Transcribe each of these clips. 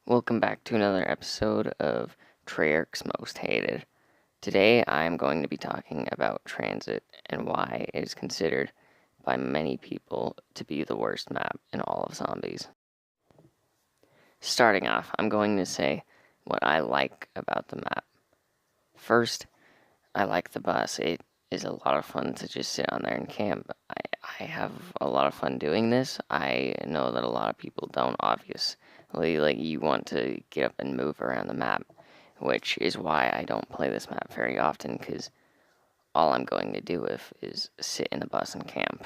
Welcome back to another episode of Treyarchs Most Hated. Today I am going to be talking about Transit and why it is considered by many people to be the worst map in all of Zombies. Starting off, I'm going to say what I like about the map. First, I like the bus. It is a lot of fun to just sit on there and camp. I have a lot of fun doing this. I know that a lot of people don't, obviously. Like, you want to get up and move around the map, which is why I don't play this map very often, because all I'm going to do is sit in the bus and camp.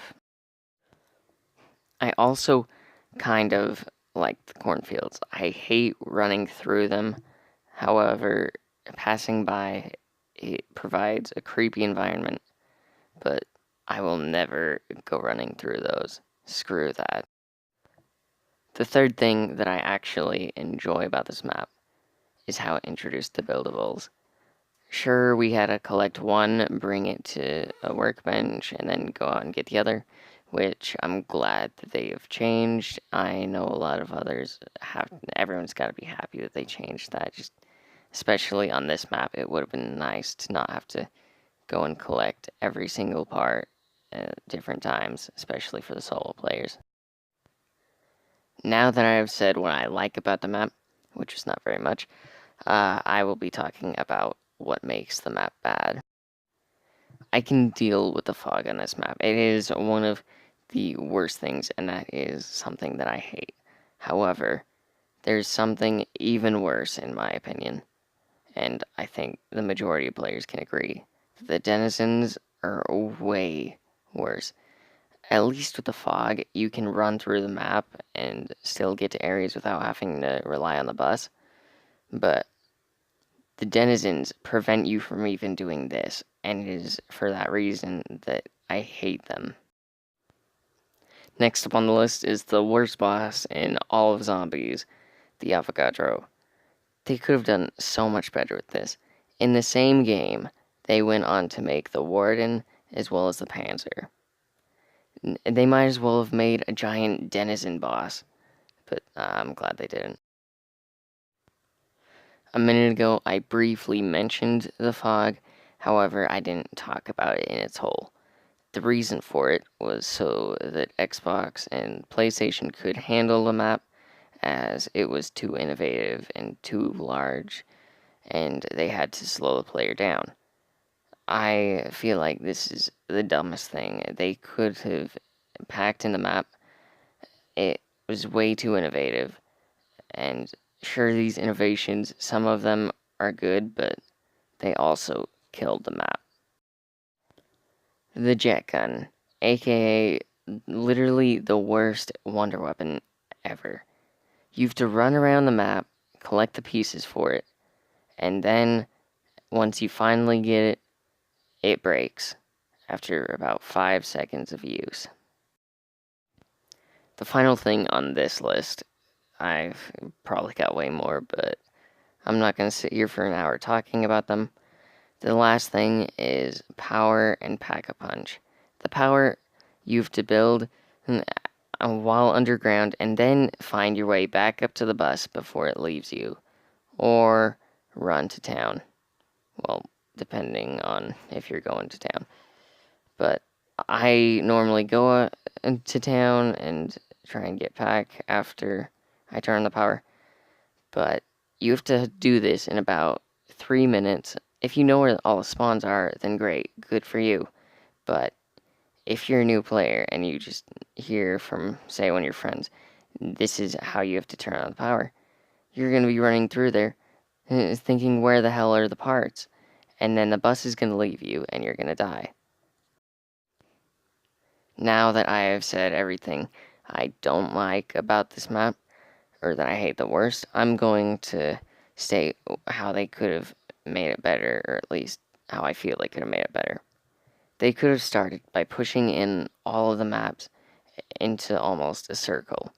I also kind of like the cornfields. I hate running through them. However, passing by, it provides a creepy environment, but I will never go running through those. Screw that. The third thing that I actually enjoy about this map is how it introduced the buildables. Sure, we had to collect one, bring it to a workbench, and then go out and get the other, which I'm glad that they have changed. I know a lot of others have, everyone's got to be happy that they changed that, just especially on this map. It would have been nice to not have to go and collect every single part at different times, especially for the solo players. Now that I have said what I like about the map, which is not very much, I will be talking about what makes the map bad. I can deal with the fog on this map. It is one of the worst things, and that is something that I hate. However, there's something even worse in my opinion, and I think the majority of players can agree. The denizens are way worse. At least with the fog, you can run through the map and still get to areas without having to rely on the bus. But the denizens prevent you from even doing this, and it is for that reason that I hate them. Next up on the list is the worst boss in all of Zombies, the Avogadro. They could have done so much better with this. In the same game, they went on to make the Warden as well as the Panzer. They might as well have made a giant denizen boss, but I'm glad they didn't. A minute ago, I briefly mentioned the fog, however, I didn't talk about it in its whole. The reason for it was so that Xbox and PlayStation could handle the map, as it was too innovative and too large, and they had to slow the player down. I feel like this is the dumbest thing. They could have packed in the map. It was way too innovative, and sure, these innovations, some of them are good, but they also killed the map. The jet gun, aka literally the worst wonder weapon ever. You have to run around the map, collect the pieces for it, and then once you finally get it, it breaks after about 5 seconds of use. The final thing on this list, I've probably got way more, but I'm not going to sit here for an hour talking about them. The last thing is power and pack-a-punch. The power you have to build while underground and then find your way back up to the bus before it leaves you, or run to town. Well, depending on if you're going to town. But I normally go to town and try and get pack after I turn on the power. But you have to do this in about 3 minutes. If you know where all the spawns are, then great, good for you. But if you're a new player and you just hear from, say, one of your friends, this is how you have to turn on the power, you're going to be running through there thinking, where the hell are the parts? And then the bus is going to leave you and you're going to die. Now that I have said everything I don't like about this map, or that I hate the worst, I'm going to state how they could have made it better, or at least how I feel they could have made it better. They could have started by pushing in all of the maps into almost a circle,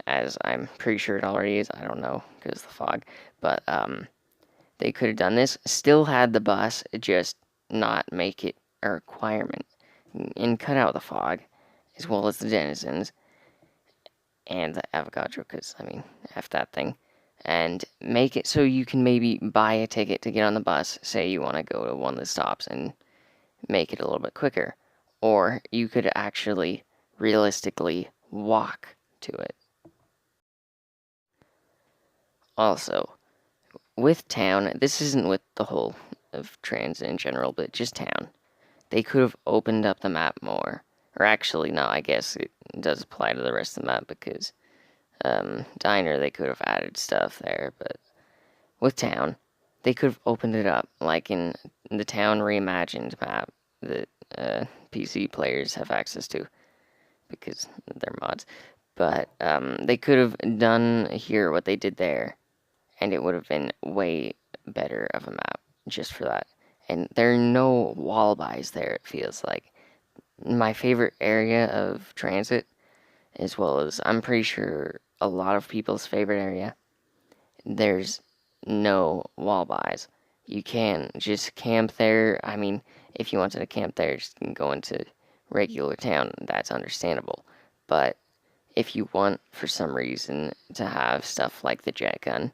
as I'm pretty sure it already is. I don't know, because of the fog. But they could have done this, still had the bus, just not make it a requirement, and cut out the fog, as well as the denizens, and the Avogadro, because, I mean, F that thing. and make it so you can maybe buy a ticket to get on the bus. Say you want to go to one of the stops and make it a little bit quicker. Or you could actually realistically walk to it. Also, with town, this isn't with the whole of transit in general, but just town. They could have opened up the map more. Or actually, no, I guess it does apply to the rest of the map because Diner, they could have added stuff there, but with Town, they could have opened it up, like in the Town Reimagined map that PC players have access to because they're mods. But they could have done here what they did there, and it would have been way better of a map just for that. And there are no wall buys there, it feels like. My favorite area of Transit, as well as I'm pretty sure a lot of people's favorite area, there's no wall buys. You can just camp there. I mean, if you wanted to camp there, just go into regular town. That's understandable. But if you want, for some reason, to have stuff like the jet gun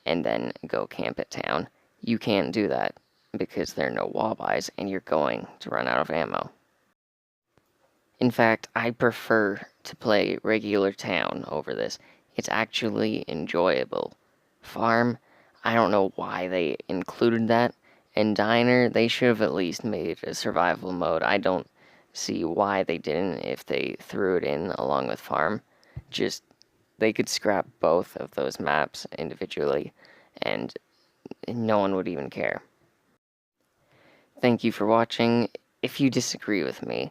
and then go camp at town, you can't do that because there are no wall buys and you're going to run out of ammo. In fact, I prefer to play regular town over this. It's actually enjoyable. Farm, I don't know why they included that. And Diner, they should have at least made a survival mode. I don't see why they didn't if they threw it in along with Farm. Just, they could scrap both of those maps individually, and no one would even care. Thank you for watching. If you disagree with me,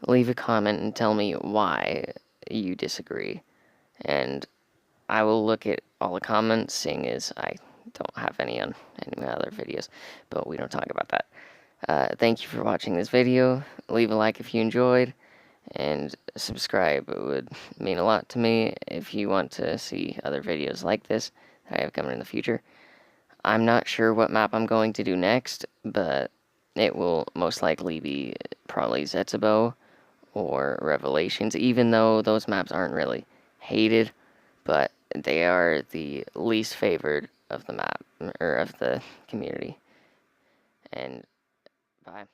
leave a comment and tell me why you disagree. And I will look at all the comments, seeing as I don't have any on any of my other videos, but we don't talk about that. Thank you for watching this video. Leave a like if you enjoyed, and subscribe. It would mean a lot to me if you want to see other videos like this that I have coming in the future. I'm not sure what map I'm going to do next, but it will most likely be probably Zetsubou or Revelations, even though those maps aren't really hated, but they are the least favored of the map, or of the community. And bye.